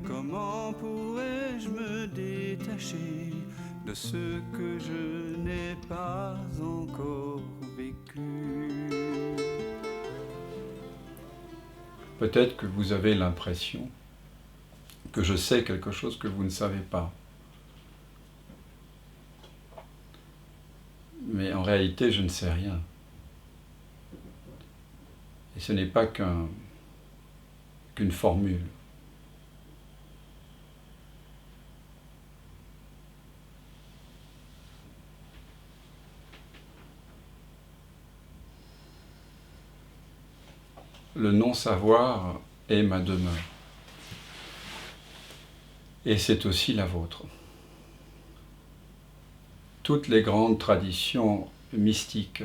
Comment pourrais-je me détacher de ce que je n'ai pas encore vécu? Peut-être que vous avez l'impression que je sais quelque chose que vous ne savez pas. Mais en réalité, je ne sais rien. Et ce n'est pas qu'une formule. Le non-savoir est ma demeure. Et c'est aussi la vôtre. Toutes les grandes traditions mystiques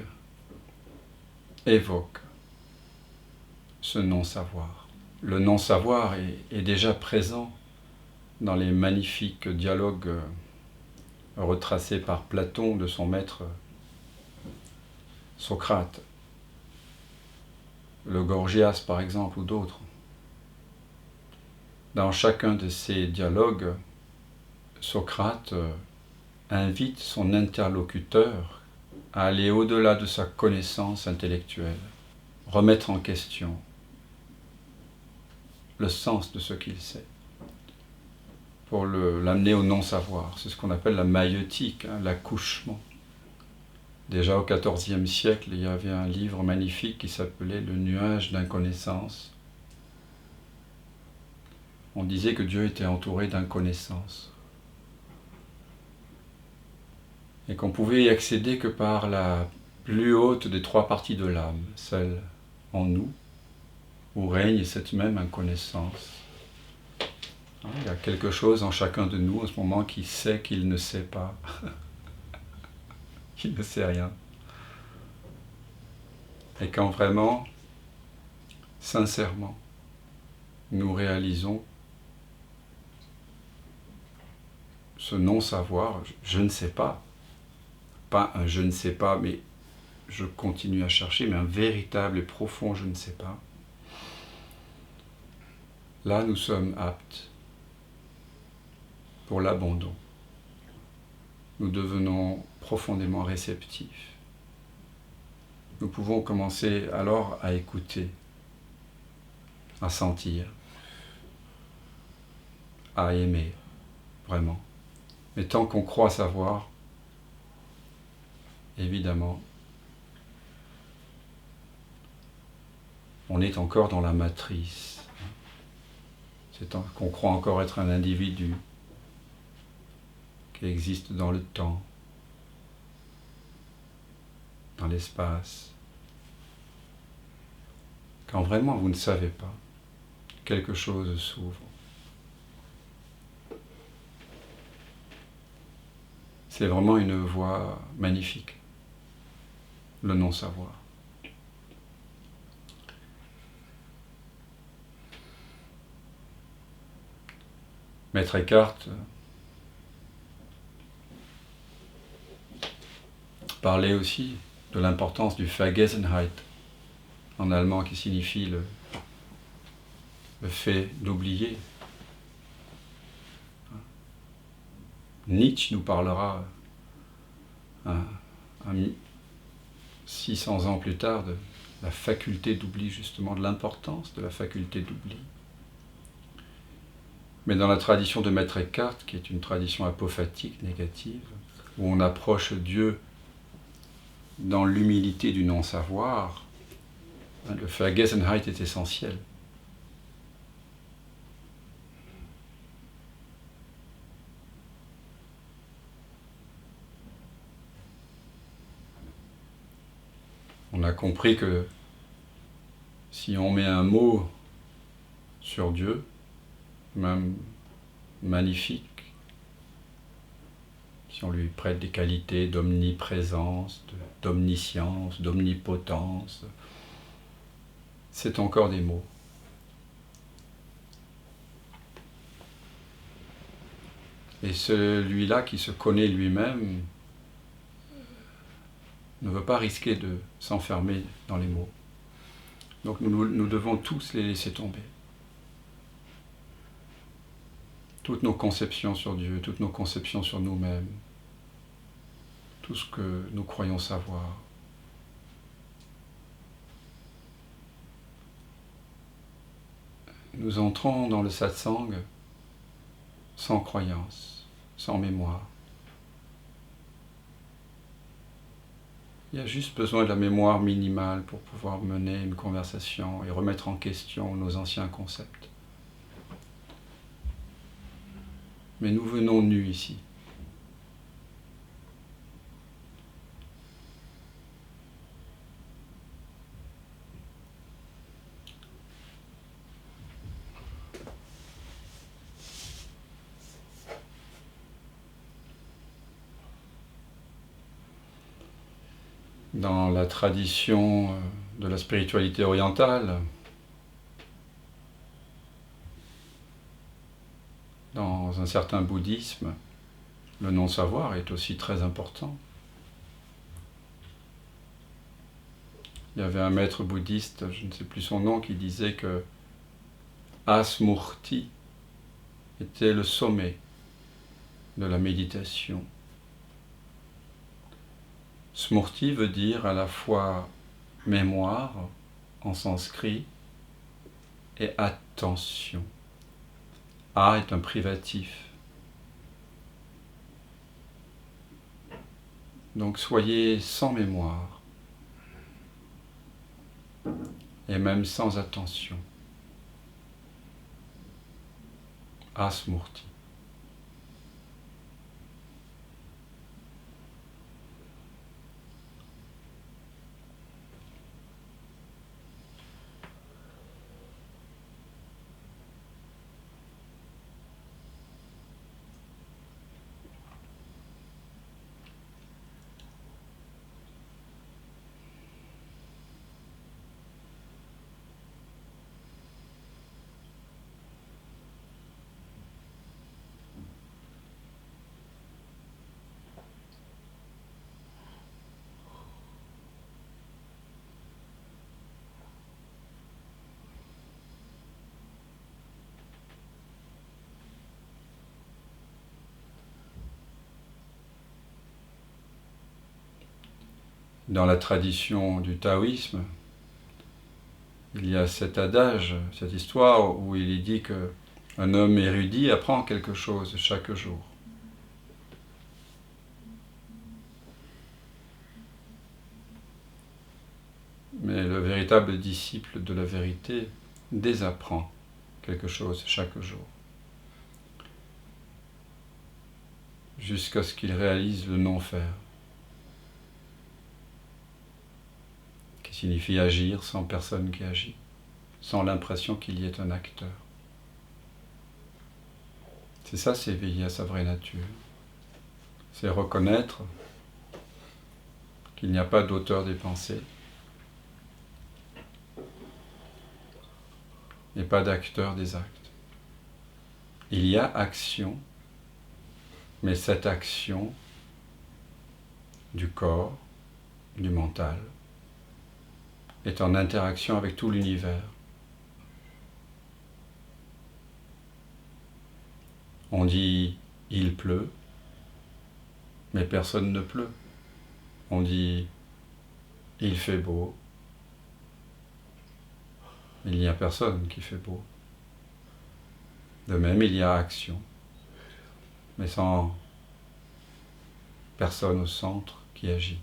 évoquent ce non-savoir. Le non-savoir est déjà présent dans les magnifiques dialogues retracés par Platon de son maître Socrate, le Gorgias par exemple ou d'autres. Dans chacun de ces dialogues, Socrate invite son interlocuteur à aller au-delà de sa connaissance intellectuelle, remettre en question le sens de ce qu'il sait, pour l'amener au non-savoir. C'est ce qu'on appelle la maïeutique, l'accouchement. Déjà au XIVe siècle, il y avait un livre magnifique qui s'appelait « Le nuage d'inconnaissance ». On disait que Dieu était entouré d'inconnaissance et qu'on pouvait y accéder que par la plus haute des trois parties de l'âme, celle en nous, où règne cette même inconnaissance. Il y a quelque chose en chacun de nous en ce moment qui sait qu'il ne sait pas, qu'il ne sait rien. Et quand vraiment, sincèrement, nous réalisons ce non-savoir, je ne sais pas un je ne sais pas, mais je continue à chercher, mais un véritable et profond je ne sais pas, là nous sommes aptes pour l'abandon. Nous devenons profondément réceptifs. Nous pouvons commencer alors à écouter, à sentir, à aimer, vraiment. Mais tant qu'on croit savoir, évidemment, on est encore dans la matrice. C'est tant qu'on croit encore être un individu qui existe dans le temps, dans l'espace. Quand vraiment vous ne savez pas, quelque chose s'ouvre. C'est vraiment une voie magnifique, le non-savoir. Maître Eckhart parlait aussi de l'importance du Vergessenheit, en allemand qui signifie le fait d'oublier. Nietzsche nous parlera 600 ans plus tard de la faculté d'oubli, justement, de l'importance de la faculté d'oubli. Mais dans la tradition de Maître Eckhart, qui est une tradition apophatique, négative, où on approche Dieu dans l'humilité du non-savoir, le Vergessenheit est essentiel. On a compris que si on met un mot sur Dieu, même magnifique, si on lui prête des qualités d'omniprésence, d'omniscience, d'omnipotence, c'est encore des mots. Et celui-là qui se connaît lui-même ne veut pas risquer de s'enfermer dans les mots. Donc nous devons tous les laisser tomber. toutes nos conceptions sur Dieu, toutes nos conceptions sur nous-mêmes, tout ce que nous croyons savoir. Nous entrons dans le satsang sans croyance, sans mémoire. Il y a juste besoin de la mémoire minimale pour pouvoir mener une conversation et remettre en question nos anciens concepts. Mais nous venons nus ici. Dans la tradition de la spiritualité orientale, dans un certain bouddhisme, le non-savoir est aussi très important. Il y avait un maître bouddhiste, je ne sais plus son nom, qui disait que Asmurti était le sommet de la méditation. Smurti veut dire à la fois mémoire en sanskrit et attention. A est un privatif. Donc soyez sans mémoire et même sans attention. Asmurti. Dans la tradition du taoïsme, il y a cet adage, cette histoire où il est dit qu'un homme érudit apprend quelque chose chaque jour. Mais le véritable disciple de la vérité désapprend quelque chose chaque jour, jusqu'à ce qu'il réalise le non-faire, qui signifie agir sans personne qui agit, sans l'impression qu'il y ait un acteur. C'est ça, s'éveiller à sa vraie nature. C'est reconnaître qu'il n'y a pas d'auteur des pensées et pas d'acteur des actes. Il y a action, mais cette action du corps, du mental, est en interaction avec tout l'univers. On dit « il pleut », mais personne ne pleut. On dit « il fait beau », il n'y a personne qui fait beau. De même, il y a action, mais sans personne au centre qui agit.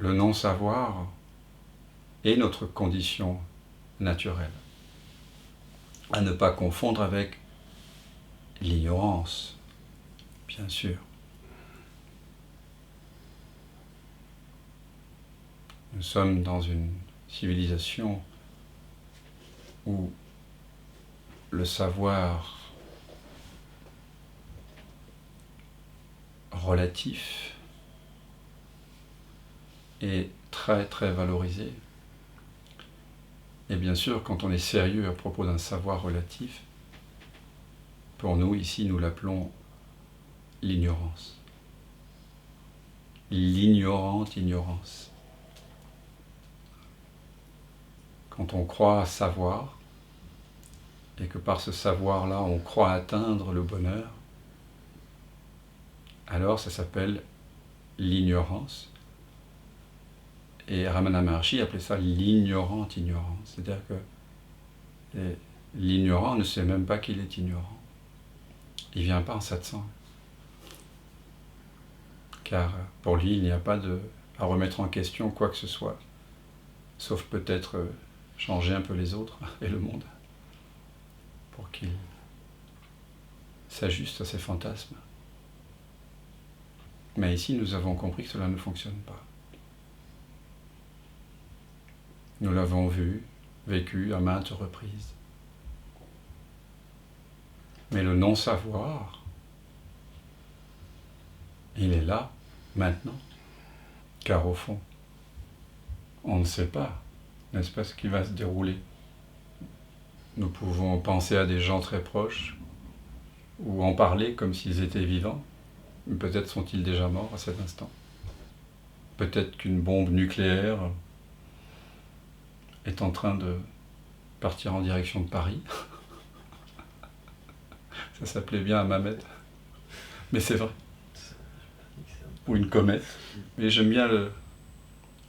Le non-savoir est notre condition naturelle, à ne pas confondre avec l'ignorance, bien sûr. Nous sommes dans une civilisation où le savoir relatif est très très valorisé. Et bien sûr, quand on est sérieux à propos d'un savoir relatif, pour nous ici nous l'appelons l'ignorance. l'ignorante ignorance. Quand on croit savoir, et que par ce savoir-là, on croit atteindre le bonheur, alors ça s'appelle l'ignorance. Et Ramana Maharshi appelait ça l'ignorante ignorance. C'est-à-dire que l'ignorant ne sait même pas qu'il est ignorant. Il ne vient pas en satsang. Car pour lui, il n'y a pas à remettre en question quoi que ce soit, sauf peut-être changer un peu les autres et le monde, pour qu'il s'ajuste à ses fantasmes. Mais ici, nous avons compris que cela ne fonctionne pas. Nous l'avons vu, vécu à maintes reprises. Mais le non-savoir, il est là, maintenant. Car au fond, on ne sait pas, n'est-ce pas, ce qui va se dérouler. Nous pouvons penser à des gens très proches, ou en parler comme s'ils étaient vivants. Mais peut-être sont-ils déjà morts à cet instant. Peut-être qu'une bombe nucléaire est en train de partir en direction de Paris. Ça s'appelait bien un Mamet. Mais c'est vrai. Ou une comète. Mais j'aime bien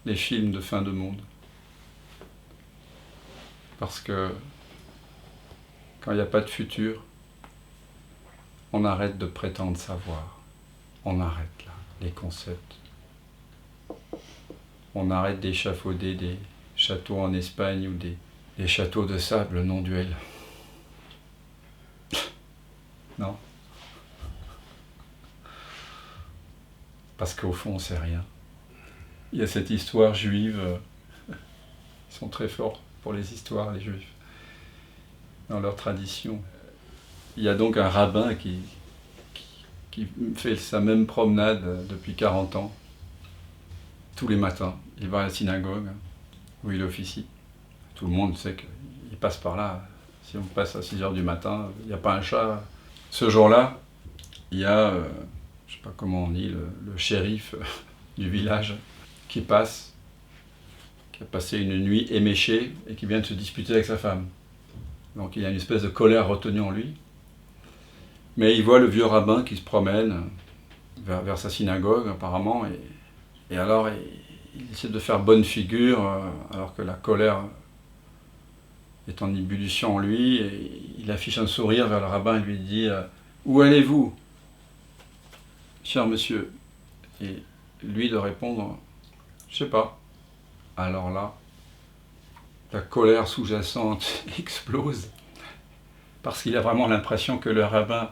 les films de fin de monde. Parce que quand il n'y a pas de futur, on arrête de prétendre savoir. On arrête là, les concepts. On arrête d'échafauder des châteaux en Espagne ou des châteaux de sable non duels. Non. Parce qu'au fond, on ne sait rien. Il y a cette histoire juive. Ils sont très forts pour les histoires, les juifs. Dans leur tradition. Il y a donc un rabbin qui fait sa même promenade depuis 40 ans. Tous les matins, il va à la synagogue où il officie. Tout le monde sait qu'il passe par là. Si on passe à 6h du matin, il n'y a pas un chat. Ce jour-là, il y a, je ne sais pas comment on dit, le shérif du village qui passe, qui a passé une nuit éméchée et qui vient de se disputer avec sa femme. Donc il y a une espèce de colère retenue en lui. Mais il voit le vieux rabbin qui se promène vers sa synagogue apparemment, et alors il essaie de faire bonne figure alors que la colère est en ébullition en lui, et il affiche un sourire vers le rabbin et lui dit « Où allez-vous, cher monsieur ?» Et lui de répondre « Je sais pas ». Alors là, la colère sous-jacente explose, parce qu'il a vraiment l'impression que le rabbin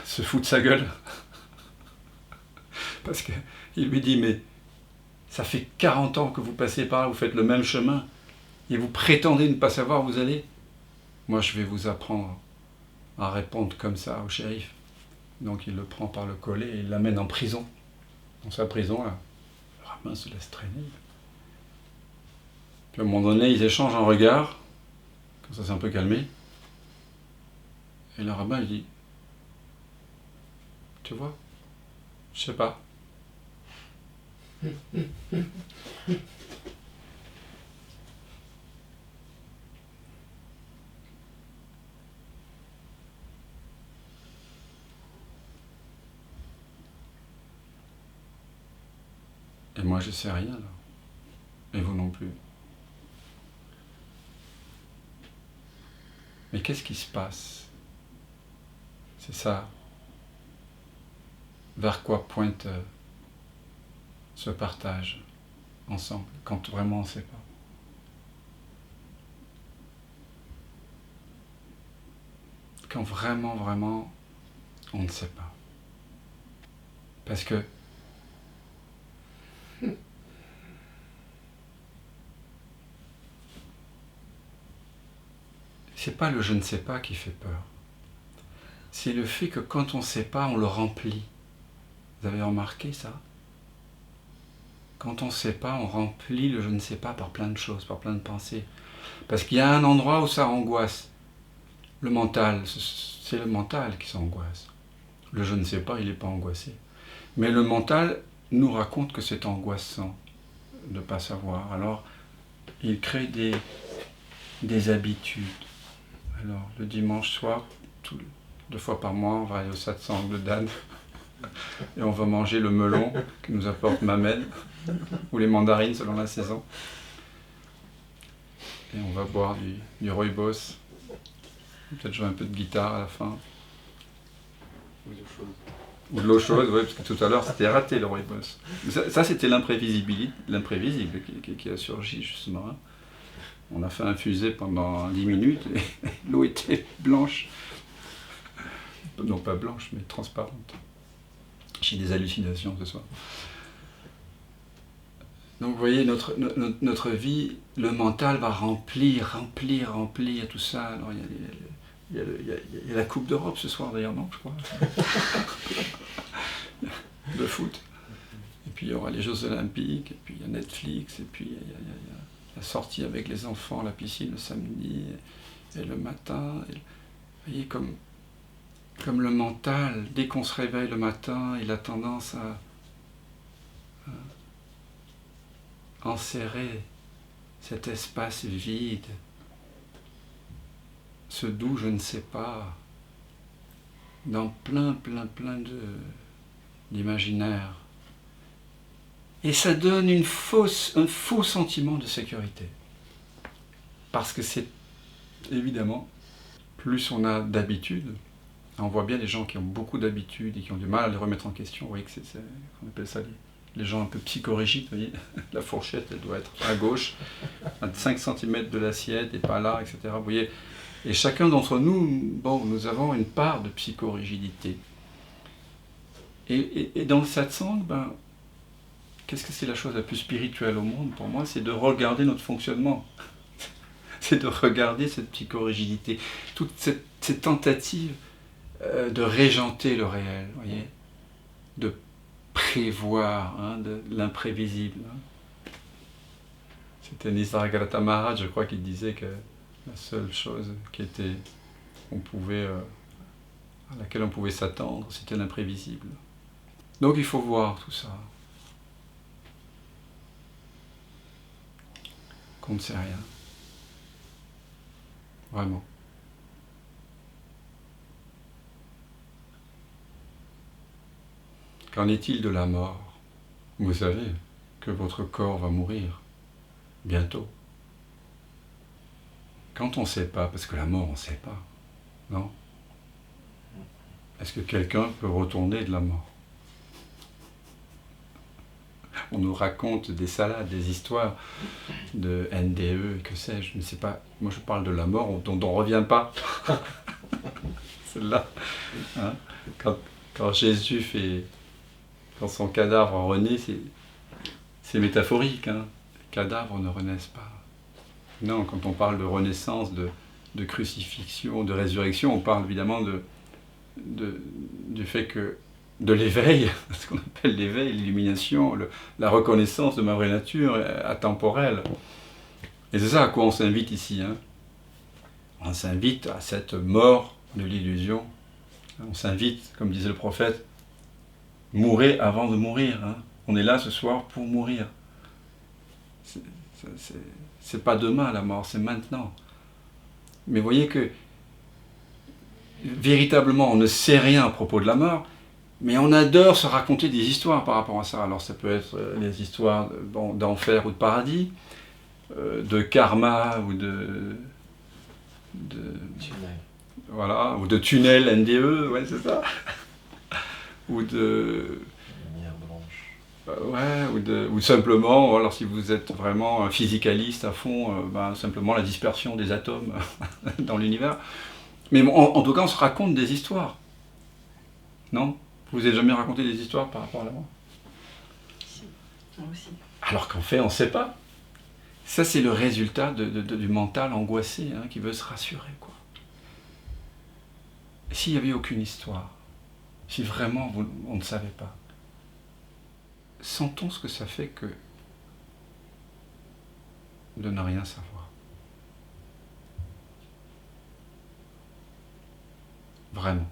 se fout de sa gueule. Parce qu'il lui dit, mais ça fait 40 ans que vous passez par là, vous faites le même chemin, et vous prétendez ne pas savoir où vous allez. Moi, je vais vous apprendre à répondre comme ça au shérif. Donc il le prend par le collet et il l'amène en prison. Dans sa prison, là, le rabbin se laisse traîner. Puis à un moment donné, ils échangent un regard, quand ça s'est un peu calmé, et le rabbin, il dit, tu vois, je sais pas. Et moi, je sais rien, là. Et vous non plus. Mais qu'est-ce qui se passe? C'est ça. Vers quoi pointe ce partage ensemble, quand vraiment on ne sait pas. Quand vraiment, vraiment, on ne sait pas. Parce que c'est pas le je ne sais pas qui fait peur. C'est le fait que quand on ne sait pas, on le remplit. Vous avez remarqué ça? Quand on ne sait pas, on remplit le je ne sais pas par plein de choses, par plein de pensées. Parce qu'il y a un endroit où ça angoisse. Le mental, c'est le mental qui s'angoisse. Le je ne sais pas, il n'est pas angoissé. Mais le mental, nous raconte que c'est angoissant de ne pas savoir. Alors, il crée des habitudes. Alors, le dimanche soir, 2 fois par mois, on va aller au satsang de Dan et on va manger le melon que nous apporte Mamed, ou les mandarines selon la saison. Et on va boire du rooibos, peut-être jouer un peu de guitare à la fin. Ou de l'eau chaude, oui, parce que tout à l'heure c'était raté le rooibos. Ça c'était l'imprévisible qui a surgi justement. Hein. On a fait infuser pendant 10 minutes et l'eau était blanche. Non pas blanche, mais transparente. J'ai des hallucinations ce soir. Donc vous voyez, notre vie, le mental va remplir tout ça. Alors il y a la Coupe d'Europe ce soir d'ailleurs, non, je crois. Le foot. Et puis il y aura les Jeux Olympiques, et puis il y a Netflix, et puis il y a la sortie avec les enfants, la piscine le samedi, et le matin. Et, vous voyez, comme le mental, dès qu'on se réveille le matin, il a tendance à enserrer cet espace vide, ce doux je ne sais pas, dans plein d'imaginaire. Et ça donne un faux sentiment de sécurité. Parce que c'est évidemment, plus on a d'habitude, on voit bien les gens qui ont beaucoup d'habitudes et qui ont du mal à les remettre en question, vous voyez que on appelle ça les gens un peu psychorigides, vous voyez, la fourchette elle doit être à gauche, à 5 cm de l'assiette et pas là, etc. Vous voyez, et chacun d'entre nous, bon, nous avons une part de psychorigidité. Et dans le satsang, qu'est-ce que c'est la chose la plus spirituelle au monde pour moi? C'est de regarder notre fonctionnement. C'est de regarder cette psychorigidité, toute cette tentative de régenter le réel, vous voyez, de prévoir de l'imprévisible. C'était Nisargadatta Maharaj, je crois, qui disait que la seule chose à laquelle on pouvait s'attendre, c'était l'imprévisible. Donc il faut voir tout ça. Qu'on ne sait rien. Vraiment. Qu'en est-il de la mort? Vous savez que votre corps va mourir bientôt. Quand on ne sait pas, parce que la mort on ne sait pas, non? Est-ce que quelqu'un peut retourner de la mort? On nous raconte des salades, des histoires de NDE, que sais-je, je ne sais pas. Moi je parle de la mort dont on ne revient pas. Celle-là. Hein, quand Jésus quand son cadavre renaît, c'est métaphorique. Hein. Les cadavres ne renaissent pas. Non, quand on parle de renaissance, de crucifixion, de résurrection, on parle évidemment du fait que de l'éveil, ce qu'on appelle l'éveil, l'illumination, la reconnaissance de ma vraie nature atemporelle. Et c'est ça à quoi on s'invite ici. Hein. On s'invite à cette mort de l'illusion. On s'invite, comme disait le prophète, mourrez avant de mourir. Hein. On est là ce soir pour mourir. C'est pas demain la mort, c'est maintenant. Mais voyez que véritablement on ne sait rien à propos de la mort, mais on adore se raconter des histoires par rapport à ça. Alors ça peut être les histoires d'enfer ou de paradis, de karma ou voilà, ou de tunnel NDE, ouais c'est ça, ou de lumière blanche, ou simplement, alors si vous êtes vraiment un physicaliste à fond, simplement la dispersion des atomes dans l'univers. Mais en tout cas, on se raconte des histoires, non? Vous n'avez jamais raconté des histoires par rapport à la mort? Si, moi aussi. Alors qu'en fait, on ne sait pas. Ça, c'est le résultat du mental angoissé qui veut se rassurer, quoi. S'il n'y avait aucune histoire, si vraiment on ne savait pas, sentons ce que ça fait que de ne rien savoir. Vraiment.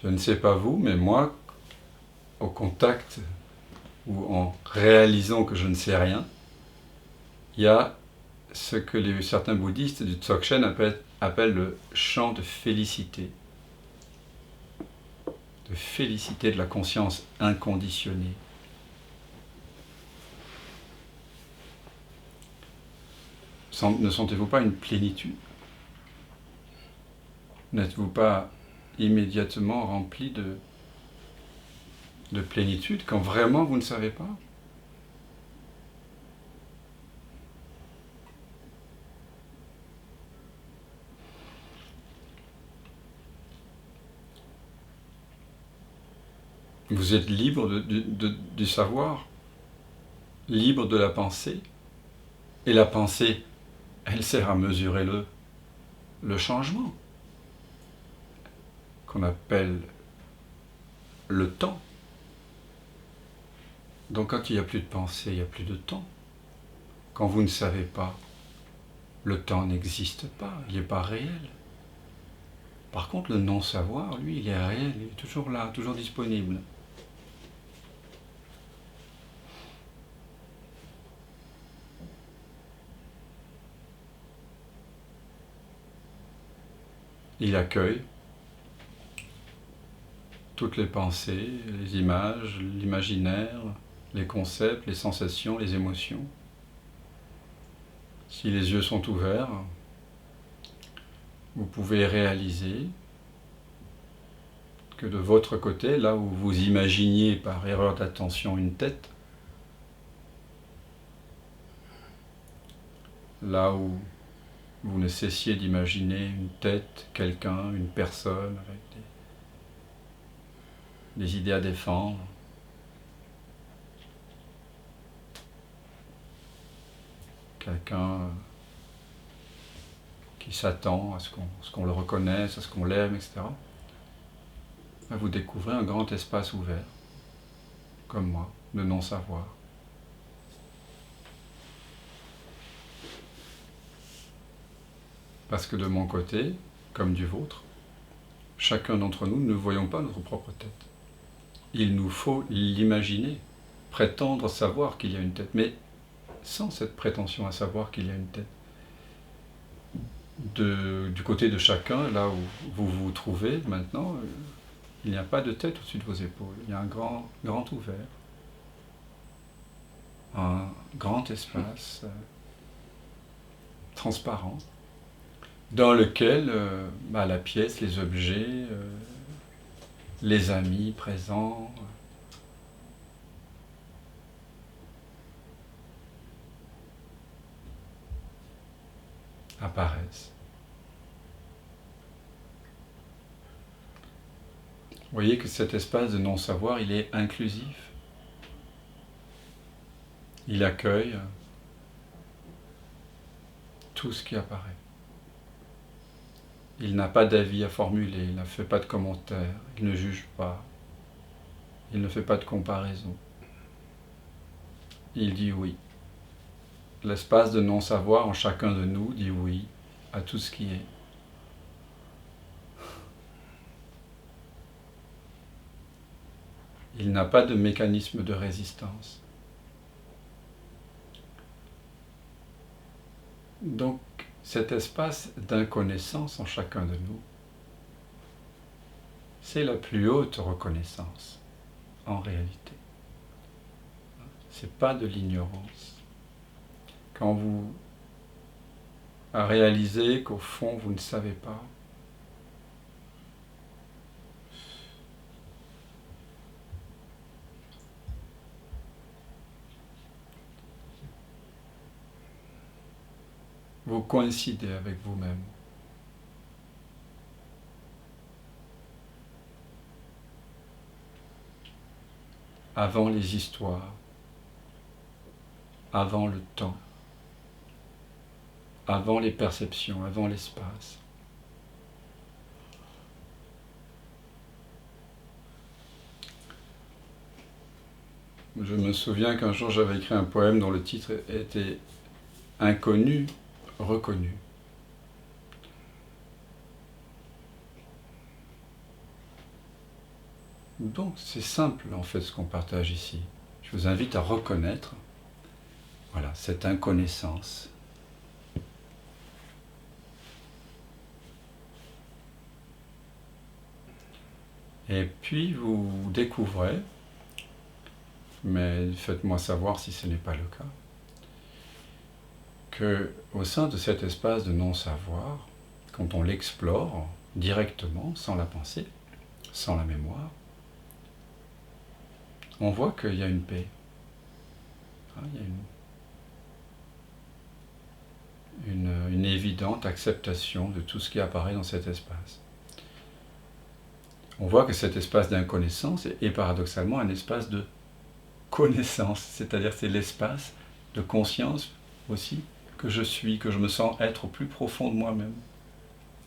Je ne sais pas vous, mais moi, au contact ou en réalisant que je ne sais rien, il y a ce que certains bouddhistes du Dzogchen appellent le chant de félicité. De félicité de la conscience inconditionnée. Ne sentez-vous pas une plénitude? N'êtes-vous pas immédiatement rempli de plénitude quand vraiment vous ne savez pas? Vous êtes libre du savoir, libre de la pensée, et la pensée, elle sert à mesurer le changement, qu'on appelle le temps. Donc quand il n'y a plus de pensée, il n'y a plus de temps. Quand vous ne savez pas, le temps n'existe pas, il n'est pas réel. Par contre, le non-savoir, lui, il est réel, il est toujours là, toujours disponible. Il accueille toutes les pensées, les images, l'imaginaire, les concepts, les sensations, les émotions. Si les yeux sont ouverts, vous pouvez réaliser que de votre côté, là où vous imaginiez par erreur d'attention une tête, là où vous ne cessiez d'imaginer une tête, quelqu'un, une personne, avec des idées à défendre, quelqu'un qui s'attend à ce qu'on le reconnaisse, à ce qu'on l'aime, etc. Vous découvrez un grand espace ouvert, comme moi, de non-savoir. Parce que de mon côté, comme du vôtre, chacun d'entre nous ne voyons pas notre propre tête. Il nous faut l'imaginer, prétendre savoir qu'il y a une tête, mais sans cette prétention à savoir qu'il y a une tête. Du côté de chacun, là où vous vous trouvez maintenant, il n'y a pas de tête au-dessus de vos épaules. Il y a un grand ouvert, un grand espace transparent, dans lequel la pièce, les objets, les amis présents, apparaissent. Vous voyez que cet espace de non-savoir, il est inclusif. Il accueille tout ce qui apparaît. Il n'a pas d'avis à formuler, il ne fait pas de commentaires, il ne juge pas, il ne fait pas de comparaison. Il dit oui. L'espace de non-savoir en chacun de nous dit oui à tout ce qui est. Il n'a pas de mécanisme de résistance. Donc, cet espace d'inconnaissance en chacun de nous, c'est la plus haute reconnaissance, en réalité. Ce n'est pas de l'ignorance. Quand vous réalisez qu'au fond, vous ne savez pas, vous coïncidez avec vous-même. Avant les histoires, avant le temps, avant les perceptions, avant l'espace. Je me souviens qu'un jour j'avais écrit un poème dont le titre était « Inconnu, reconnu ». Donc c'est simple en fait ce qu'on partage ici. Je vous invite à reconnaître, voilà, cette inconnaissance. Et puis vous découvrez, mais faites-moi savoir si ce n'est pas le cas, que au sein de cet espace de non-savoir, quand on l'explore directement, sans la pensée, sans la mémoire, on voit qu'il y a une paix. Il y a une évidente acceptation de tout ce qui apparaît dans cet espace. On voit que cet espace d'inconnaissance est paradoxalement un espace de connaissance, c'est-à-dire c'est l'espace de conscience aussi que je suis, que je me sens être au plus profond de moi-même,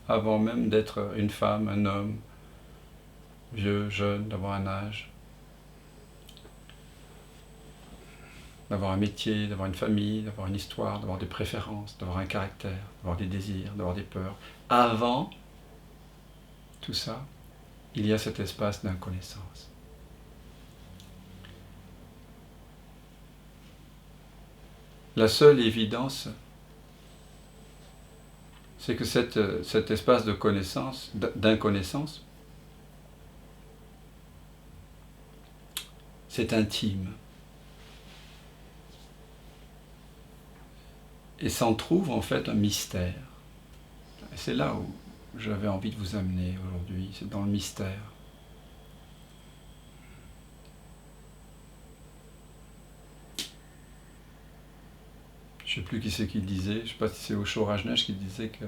avant même d'être une femme, un homme, vieux, jeune, d'avoir un âge, d'avoir un métier, d'avoir une famille, d'avoir une histoire, d'avoir des préférences, d'avoir un caractère, d'avoir des désirs, d'avoir des peurs. Avant tout ça, il y a cet espace d'inconnaissance. La seule évidence, c'est que cet espace de connaissance, d'inconnaissance, c'est intime. Et s'en trouve en fait un mystère. Et c'est là où j'avais envie de vous amener aujourd'hui, c'est dans le mystère. Je ne sais plus qui c'est qui le disait, je ne sais pas si c'est Osho Rajneesh qui disait que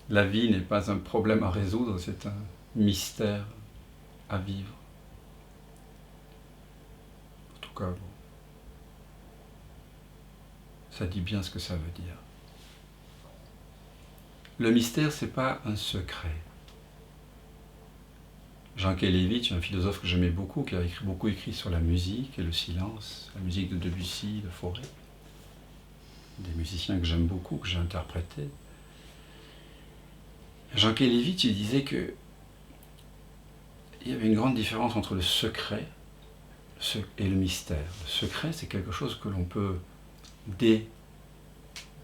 la vie n'est pas un problème à résoudre, c'est un mystère à vivre. En tout cas, bon, ça dit bien ce que ça veut dire. Le mystère, ce n'est pas un secret. Jean Kelevitch, un philosophe que j'aimais beaucoup, qui a beaucoup écrit sur la musique et le silence, la musique de Debussy, de Fauré, des musiciens que j'aime beaucoup, que j'ai interprétés. Jean Kelevitch, il disait que il y avait une grande différence entre le secret et le mystère. Le secret, c'est quelque chose que l'on peut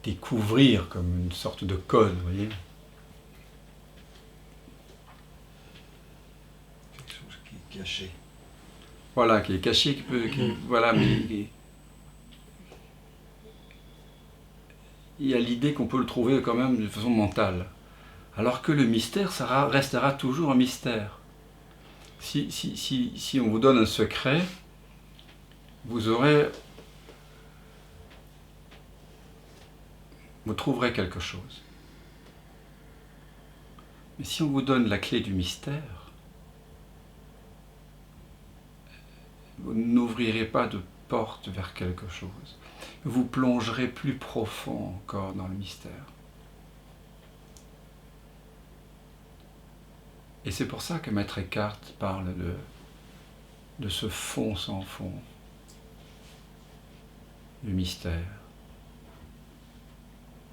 découvrir comme une sorte de code, vous voyez. Quelque chose qui est caché. Voilà, qui est caché, voilà, mais il y a l'idée qu'on peut le trouver quand même de façon mentale. Alors que le mystère, ça restera toujours un mystère. Si on vous donne un secret, vous trouverez quelque chose. Mais si on vous donne la clé du mystère, vous n'ouvrirez pas de porte vers quelque chose. Vous plongerez plus profond encore dans le mystère. Et c'est pour ça que Maître Eckhart parle de ce fond sans fond, du mystère,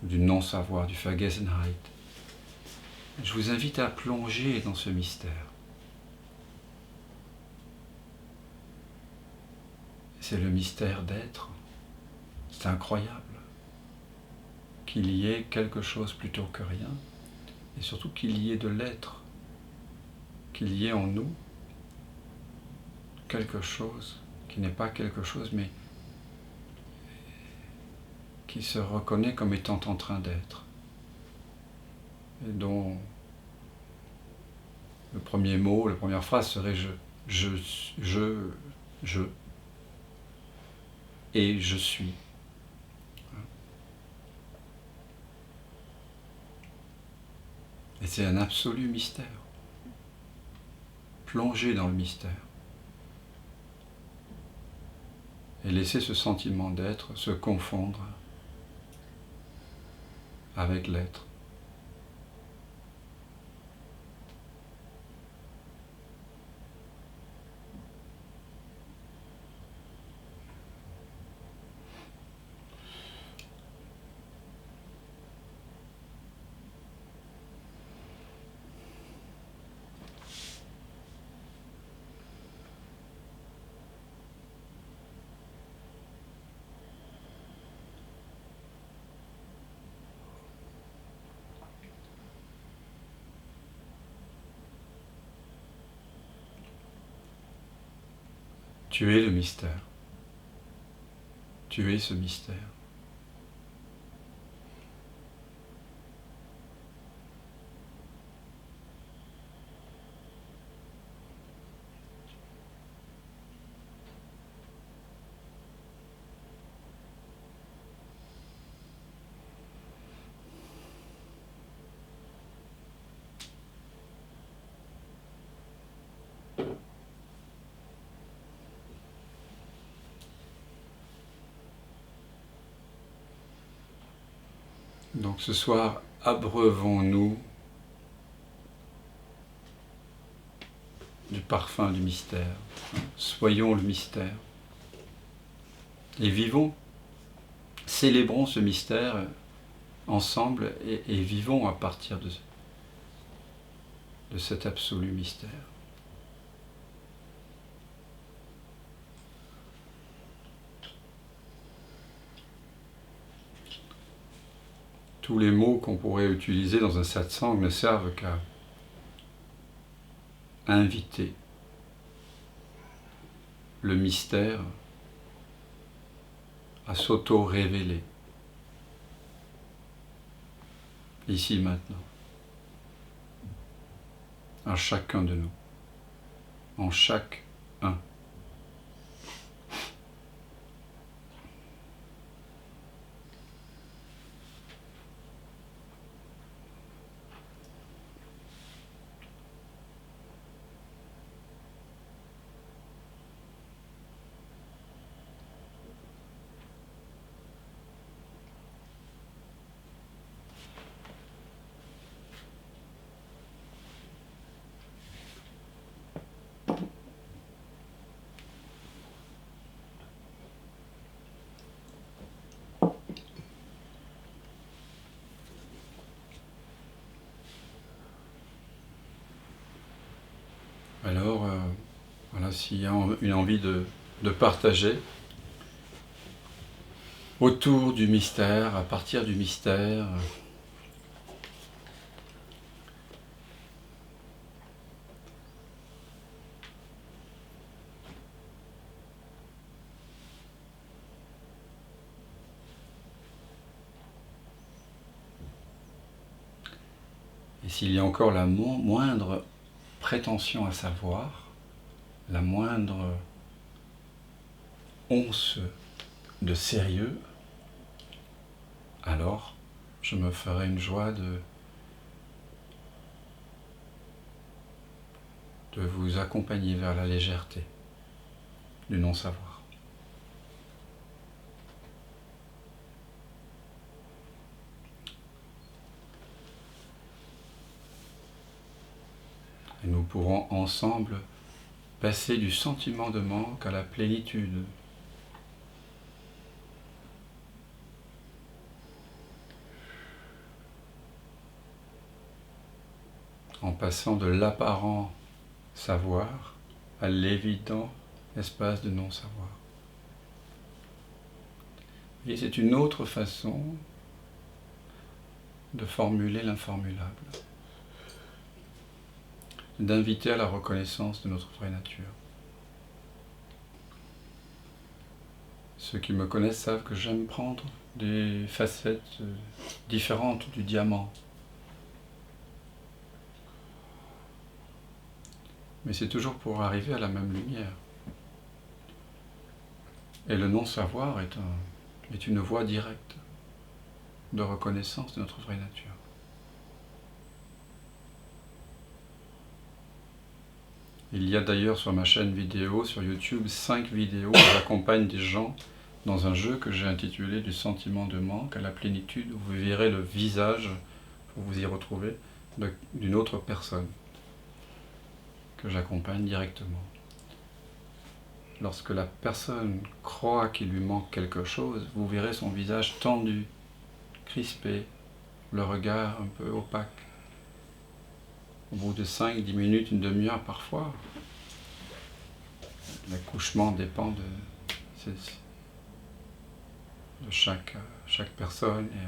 du non-savoir, du Vergessenheit. Je vous invite à plonger dans ce mystère. C'est le mystère d'être. C'est incroyable qu'il y ait quelque chose plutôt que rien, et surtout qu'il y ait de l'être, qu'il y ait en nous quelque chose qui n'est pas quelque chose, mais qui se reconnaît comme étant en train d'être, et dont le premier mot, la première phrase serait je, et je suis. Et c'est un absolu mystère. Plonger dans le mystère. Et laisser ce sentiment d'être se confondre avec l'être. Tu es le mystère. Tu es ce mystère. Donc ce soir, abreuvons-nous du parfum du mystère. Soyons le mystère. Et vivons, célébrons ce mystère ensemble et vivons à partir de cet absolu mystère. Tous les mots qu'on pourrait utiliser dans un satsang ne servent qu'à inviter le mystère à s'auto-révéler, ici maintenant, à chacun de nous, en chaque un. Alors, voilà, s'il y a une envie de partager autour du mystère, à partir du mystère, et s'il y a encore la moindre prétention à savoir, la moindre once de sérieux, alors je me ferai une joie de vous accompagner vers la légèreté du non-savoir. Et nous pourrons ensemble passer du sentiment de manque à la plénitude. En passant de l'apparent savoir à l'évident espace de non-savoir. Et c'est une autre façon de formuler l'informulable, d'inviter à la reconnaissance de notre vraie nature. Ceux qui me connaissent savent que j'aime prendre des facettes différentes du diamant. Mais c'est toujours pour arriver à la même lumière. Et le non-savoir est une voie directe de reconnaissance de notre vraie nature. Il y a d'ailleurs sur ma chaîne vidéo, sur YouTube, 5 vidéos où j'accompagne des gens dans un jeu que j'ai intitulé Du sentiment de manque à la plénitude, où vous verrez le visage, pour vous y retrouver, d'une autre personne que j'accompagne directement. Lorsque la personne croit qu'il lui manque quelque chose, vous verrez son visage tendu, crispé, le regard un peu opaque. Au bout de 5-10 minutes, une demi-heure parfois, l'accouchement dépend de chaque personne et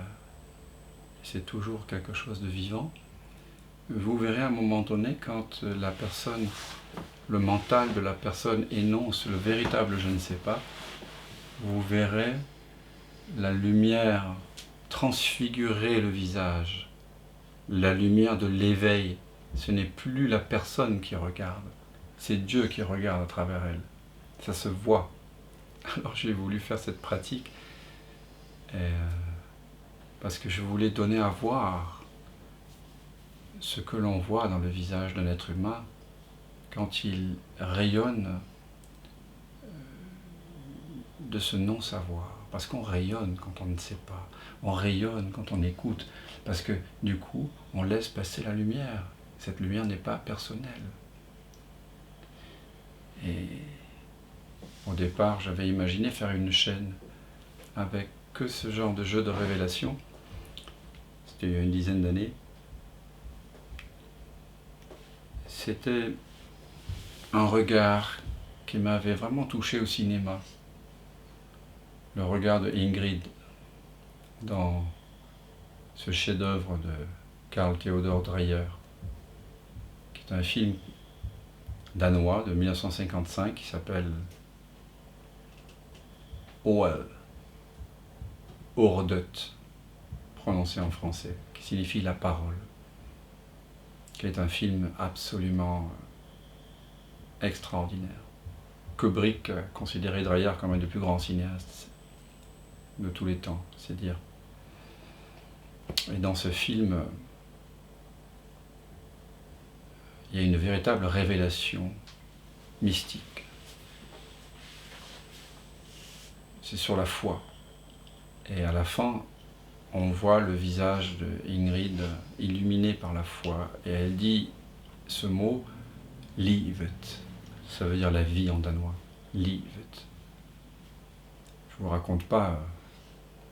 c'est toujours quelque chose de vivant. Vous verrez à un moment donné, quand la personne le mental de la personne énonce le véritable je ne sais pas, vous verrez la lumière transfigurer le visage, la lumière de l'éveil. Ce n'est plus la personne qui regarde, c'est Dieu qui regarde à travers elle. Ça se voit. Alors j'ai voulu faire cette pratique parce que je voulais donner à voir ce que l'on voit dans le visage d'un être humain quand il rayonne de ce non-savoir. Parce qu'on rayonne quand on ne sait pas, on rayonne quand on écoute, parce que du coup, on laisse passer la lumière. Cette lumière n'est pas personnelle. Et au départ, j'avais imaginé faire une chaîne avec que ce genre de jeu de révélation. C'était il y a une dizaine d'années. C'était un regard qui m'avait vraiment touché au cinéma. Le regard de Ingrid dans ce chef-d'œuvre de Carl Theodor Dreyer, qui est un film danois de 1955 qui s'appelle Oel, Ordet, prononcé en français, qui signifie la parole, qui est un film absolument extraordinaire. Kubrick considérait Dreyer comme un des plus grands cinéastes de tous les temps, c'est dire. Et dans ce film, il y a une véritable révélation mystique. C'est sur la foi. Et à la fin, on voit le visage de Ingrid illuminé par la foi. Et elle dit ce mot, livet. Ça veut dire la vie en danois. Livet. Je ne vous raconte pas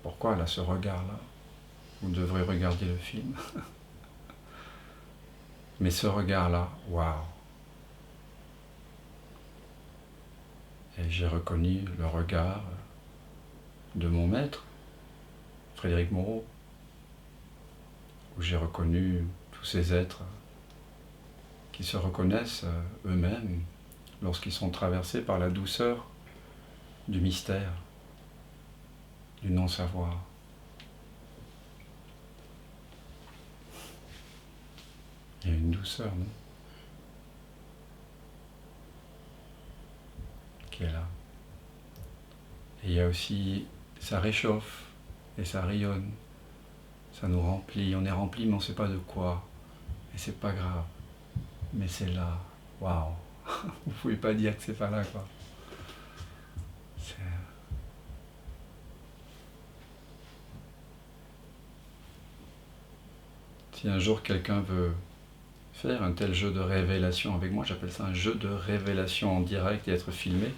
pourquoi elle a ce regard-là. Vous devrez regarder le film. Mais ce regard-là, waouh! Et j'ai reconnu le regard de mon maître, Frédéric Moreau, où j'ai reconnu tous ces êtres qui se reconnaissent eux-mêmes lorsqu'ils sont traversés par la douceur du mystère, du non-savoir. Il y a une douceur, non? Qui est là. Et il y a aussi, ça réchauffe et ça rayonne. Ça nous remplit. On est rempli, mais on ne sait pas de quoi. Et c'est pas grave. Mais c'est là. Waouh! Vous pouvez pas dire que c'est pas là, quoi. Si un jour quelqu'un veut faire un tel jeu de révélation avec moi, j'appelle ça un jeu de révélation en direct et être filmé,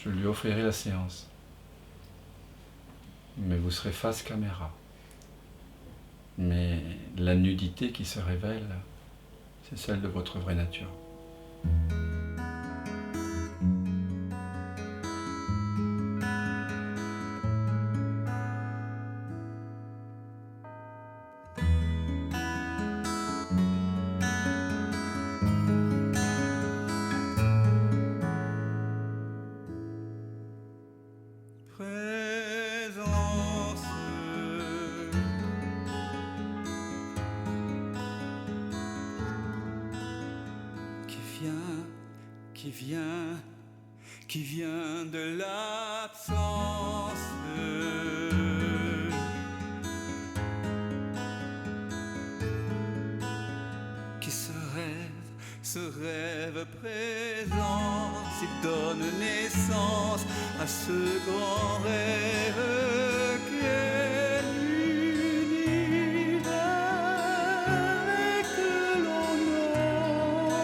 je lui offrirai la séance. Mais vous serez face caméra. Mais la nudité qui se révèle, c'est celle de votre vraie nature. Présence qui vient de l'absence, qui se rêve présent, s'il donne naissance à ce grand rêve qu'est l'univers et que l'on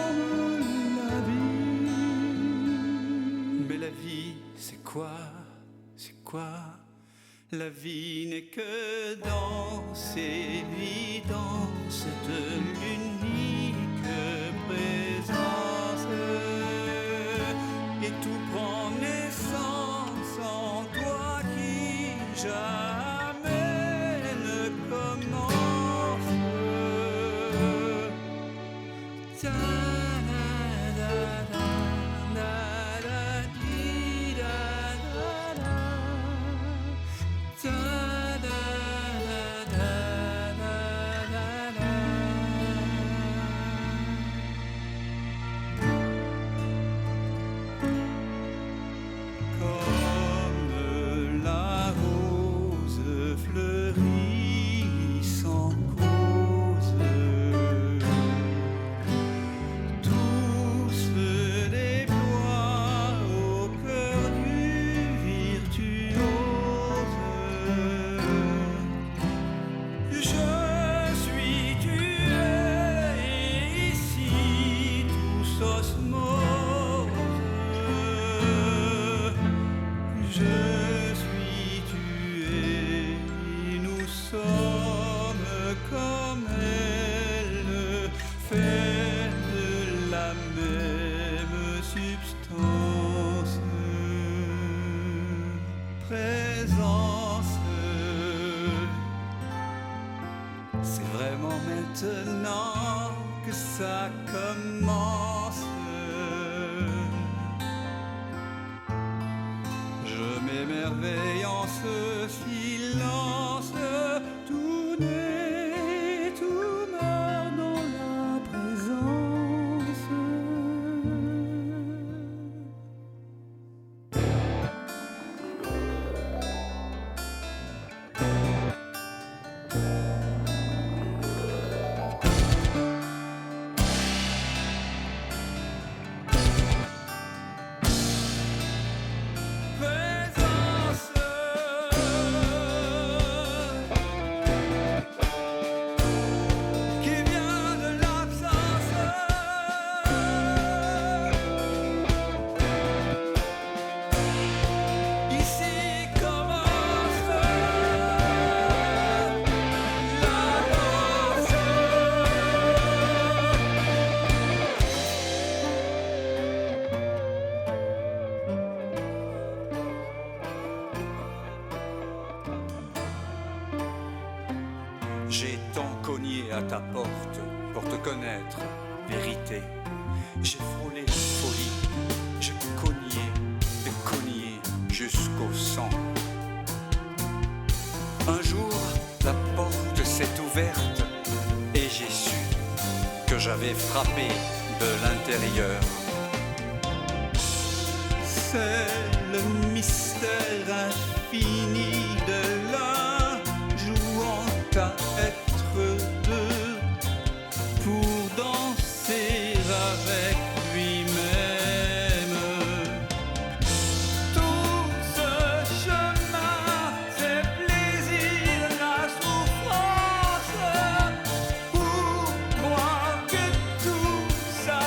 nomme la vie. Mais la vie, c'est quoi? C'est quoi? La vie n'est que danse et vie dans cette l'unique présence. Et tout prend naissance en toi qui jamais ne commence. Ta-da-da-da. maintenant que ça commence. Je m'émerveille en ce silence, tout naît, tout meurt dans la présence. J'ai tant cogné à ta porte pour te connaître, vérité. J'ai frôlé folie, j'ai cogné jusqu'au sang. Un jour, la porte s'est ouverte et j'ai su que j'avais frappé de l'intérieur. C'est le mystère infini de l'un jouant à être deux pour danser avec lui-même. Tout ce chemin, c'est plaisir, la souffrance. Pour moi que tout ça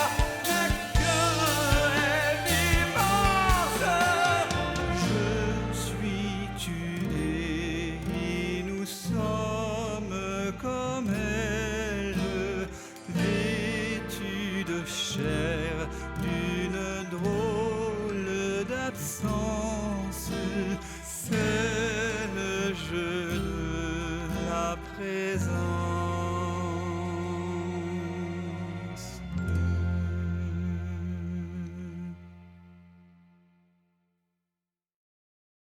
n'est qu'un rêve immense. Je suis tué et nous sommes comme elle, vêtus de chair d'une drôle d'absence. C'est le jeu de la présence.